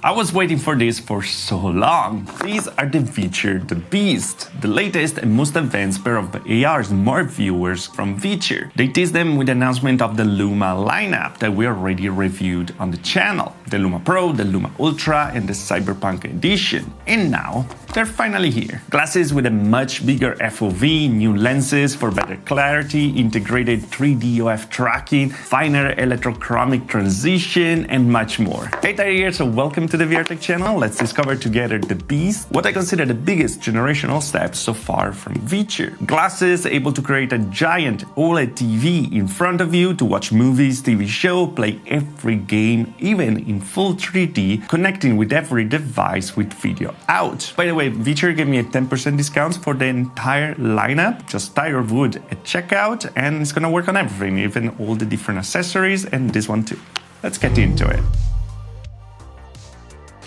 I was waiting for this for so long. These are the Viture BEAST, the latest and most advanced pair of AR smart viewers from Viture. They teased them with the announcement of the Luma lineup that we already reviewed on the channel. The Luma Pro, the Luma Ultra and the Cyberpunk edition. And now, they're finally here. Glasses with a much bigger FOV, new lenses for better clarity, integrated 3D OF tracking, finer electrochromic transition, and much more. Hey, Tyriel here, so welcome to the VR Tech channel. Let's discover together the Beast, what I consider the biggest generational step so far from Viture. Glasses able to create a giant OLED TV in front of you to watch movies, TV show, play every game, even in full 3D, connecting with every device with video out. By the way, Viture gave me a 10% discount for the entire lineup, just tire wood at checkout, and it's gonna work on everything, even all the different accessories and this one too. Let's get into it.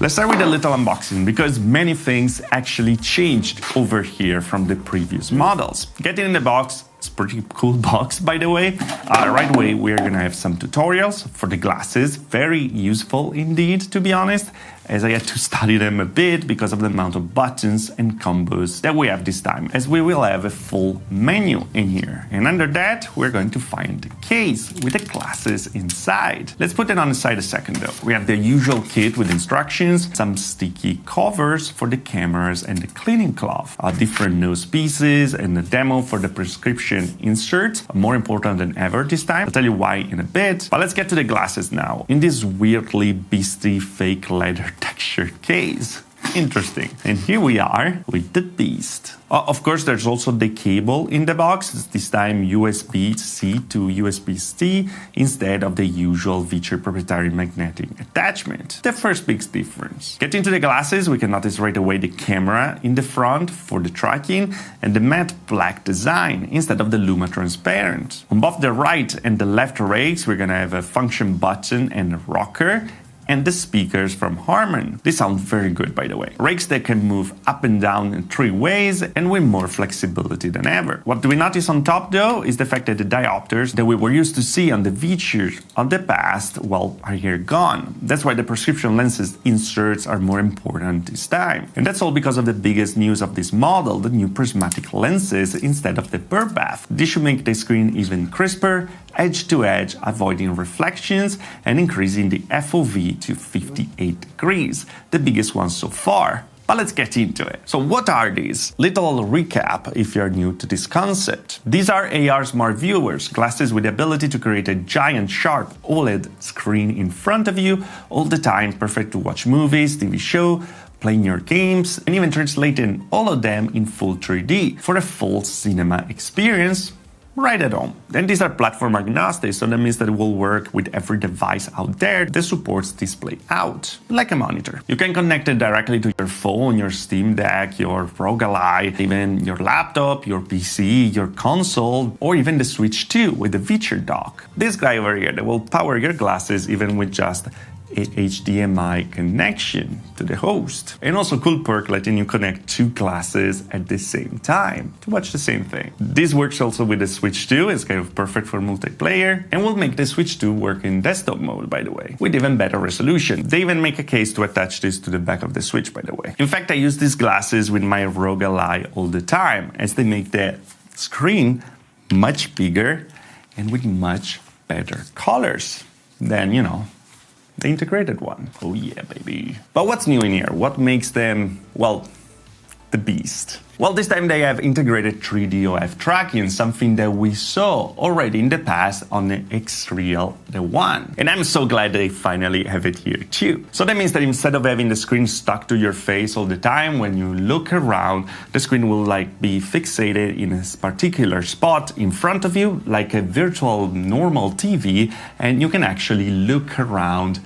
Let's start with a little unboxing, because many things actually changed over here from the previous models. Getting in the box, it's a pretty cool box, by the way. Right away, we're gonna have some tutorials for the glasses. Very useful indeed, to be honest, as I had to study them a bit because of the amount of buttons and combos that we have this time, as we will have a full menu in here. And under that, we're going to find the case with the glasses inside. Let's put it on the side a second though. We have the usual kit with instructions, some sticky covers for the cameras and the cleaning cloth, different nose pieces, and a demo for the prescription inserts, more important than ever this time. I'll tell you why in a bit, but let's get to the glasses now. In this weirdly beastie fake leather texture case. Interesting. And here we are with the Beast. Of course, there's also the cable in the box. It's this time USB-C to USB-C instead of the usual Viture proprietary magnetic attachment. The first big difference. Getting to the glasses, we can notice right away the camera in the front for the tracking and the matte black design instead of the Luma transparent. On both the right and the left rakes, we're gonna have a function button and a rocker, and the speakers from Harman. They sound very good, by the way. Rakes that can move up and down in 3 ways and with more flexibility than ever. What do we notice on top though is the fact that the diopters that we were used to see on the Viture of the past, well, are here gone. That's why the prescription lenses inserts are more important this time. And that's all because of the biggest news of this model, the new prismatic lenses instead of the bird bath. This should make the screen even crisper, edge to edge, avoiding reflections and increasing the FOV to 58 degrees, the biggest one so far. But let's get into it. So what are these? Little recap if you're new to this concept. These are AR smart viewers, glasses with the ability to create a giant sharp OLED screen in front of you all the time, perfect to watch movies, TV show, playing your games, and even translating all of them in full 3D for a full cinema experience right at home. Then these are platform agnostic, so that means that it will work with every device out there that supports display out, like a monitor. You can connect it directly to your phone, your Steam Deck, your ROG Ally, even your laptop, your PC, your console, or even the Switch 2 with the Viture dock. This guy over here that will power your glasses even with just a HDMI connection to the host. And also cool perk letting you connect 2 glasses at the same time to watch the same thing. This works also with the Switch 2, it's kind of perfect for multiplayer, and will make the Switch 2 work in desktop mode, by the way, with even better resolution. They even make a case to attach this to the back of the Switch, by the way. In fact, I use these glasses with my ROG Ally all the time, as they make the screen much bigger and with much better colors than, you know, the integrated one. Oh yeah, baby. But what's new in here? What makes them, well, the Beast? Well, this time they have integrated 3D OF tracking, something that we saw already in the past on the X-Real, the one. And I'm so glad they finally have it here too. So that means that instead of having the screen stuck to your face all the time, when you look around, the screen will like be fixated in a particular spot in front of you, like a virtual normal TV, and you can actually look around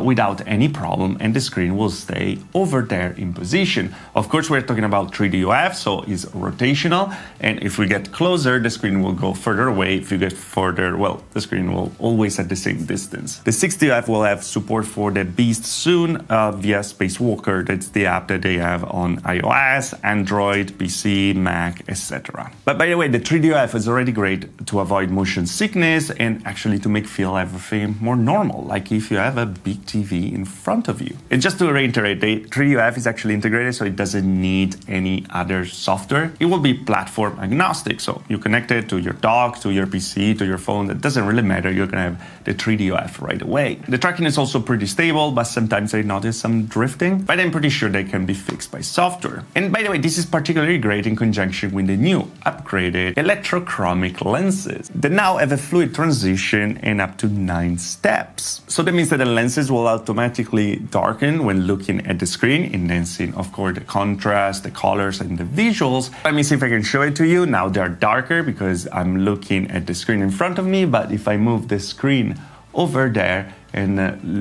without any problem, and the screen will stay over there in position. Of course, we're talking about 3D OF, so it's rotational, and if we get closer, the screen will go further away. If you get further, well, the screen will always at the same distance. The 60 OF will have support for the Beast soon via Spacewalker. That's the app that they have on iOS, Android, PC, Mac, etc. But by the way, the 3D OF is already great to avoid motion sickness and actually to make feel everything more normal, like if you have a big big TV in front of you. And just to reiterate, the 3D is actually integrated, so it doesn't need any other software. It will be platform agnostic, so you connect it to your dock, to your PC, to your phone. That doesn't really matter. You're gonna have the 3D right away. The tracking is also pretty stable, but sometimes I notice some drifting, but I'm pretty sure they can be fixed by software. And by the way, this is particularly great in conjunction with the new upgraded Electrochromic lenses that now have a fluid transition and up to 9 steps. So that means that the lenses will automatically darken when looking at the screen, enhancing, of course, the contrast, the colors, and the visuals. Let me see if I can show it to you. Now they're darker because I'm looking at the screen in front of me, but if I move the screen over there and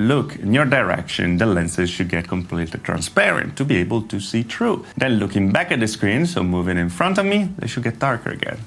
look in your direction, the lenses should get completely transparent to be able to see through. Then looking back at the screen, so moving in front of me, they should get darker again.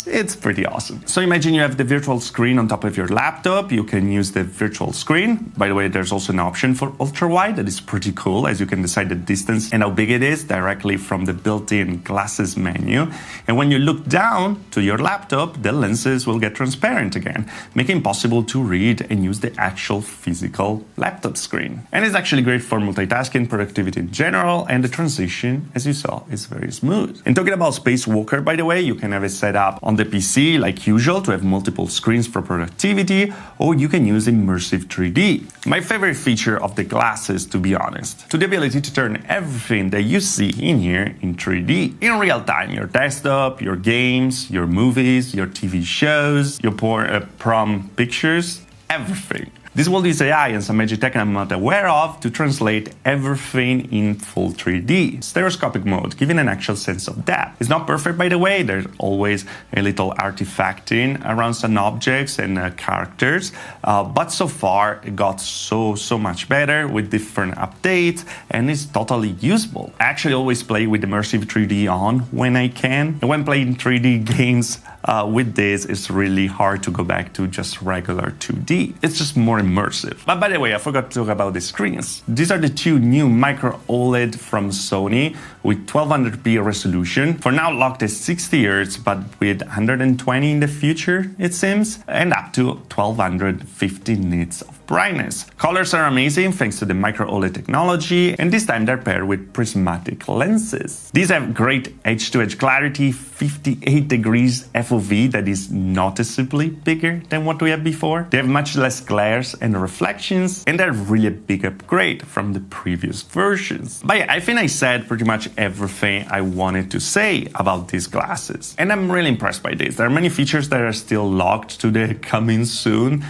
It's pretty awesome. So imagine you have the virtual screen on top of your laptop. You can use the virtual screen. By the way, there's also an option for ultra wide that is pretty cool, as you can decide the distance and how big it is directly from the built-in glasses menu. And when you look down to your laptop, the lenses will get transparent again, making it possible to read and use the actual physical laptop screen. And it's actually great for multitasking, productivity in general, and the transition, as you saw, is very smooth. And talking about Spacewalker, by the way, you can have it set up on the PC like usual to have multiple screens for productivity, or you can use immersive 3D. My favorite feature of the glasses, to be honest, to the ability to turn everything that you see in here in 3D in real time. Your desktop, your games, your movies, your TV shows, your prom pictures, everything. This will use AI and some magic tech I'm not aware of to translate everything in full 3D. Stereoscopic mode, giving an actual sense of depth. It's not perfect, by the way. There's always a little artifacting around some objects and characters, but so far it got so much better with different updates, and it's totally usable. I actually always play with immersive 3D on when I can, and when playing 3D games with this, it's really hard to go back to just regular 2D. It's just more immersive. But by the way, I forgot to talk about the screens. These are the two new micro OLED from Sony with 1200p resolution. For now locked at 60 Hz, but with 120 in the future, it seems, and up to 1250 nits of brightness. Colors are amazing thanks to the micro OLED technology, and this time they're paired with prismatic lenses. These have great edge-to-edge clarity, 58 degrees FOV, that is noticeably bigger than what we had before. They have much less glares and reflections, and they're really a big upgrade from the previous versions. But yeah, I think I said pretty much everything I wanted to say about these glasses, and I'm really impressed by this. There are many features that are still locked to the coming soon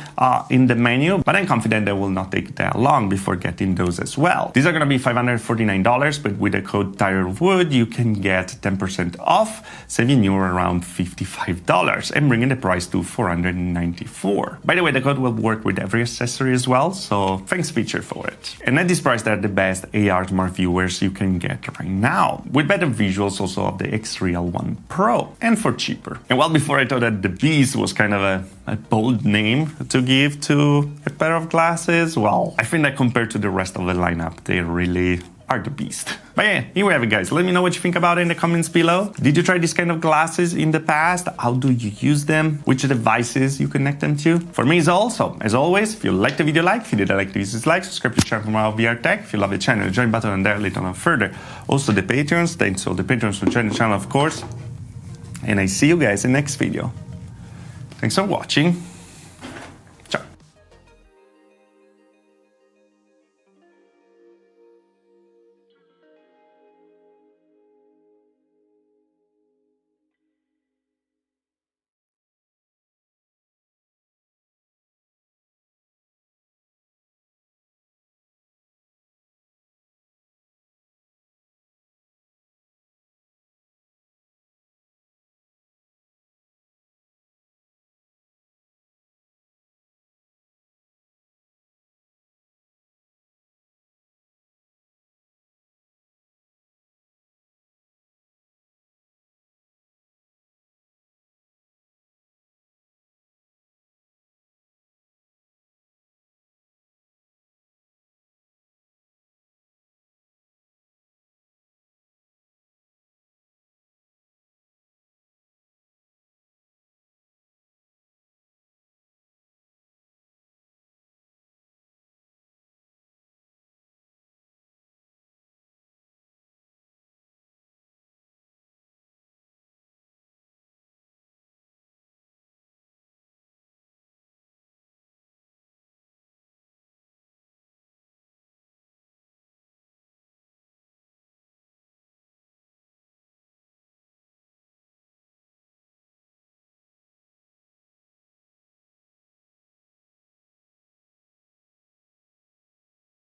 in the menu, but I'm confident that will not take that long before getting those as well. These are going to be $549, but with the code Tyriel you can get 10% off, saving you around $55 and bringing the price to $494. By the way, the code will work with every accessory as well, so thanks Viture for it. And at this price, they're the best AR smart viewers you can get right now, with better visuals also of the X-Real 1 Pro, and for cheaper. And well, before I thought that the Beast was kind of a bold name to give to a pair of glasses, well, I think that compared to the rest of the lineup, they really are the beast. But yeah, here we have it, guys. Let me know what you think about it in the comments below. Did you try this kind of glasses in the past? How do you use them? Which devices you connect them to? For me, it's all. So, as always, if you liked the video, like. If you didn't like the video, dislike. Subscribe to the channel for more VR tech. If you love the channel, the join button and there later on further. Also, the Patreons. Thanks to all the Patreons who join the channel, of course. And I see you guys in the next video. Thanks for watching.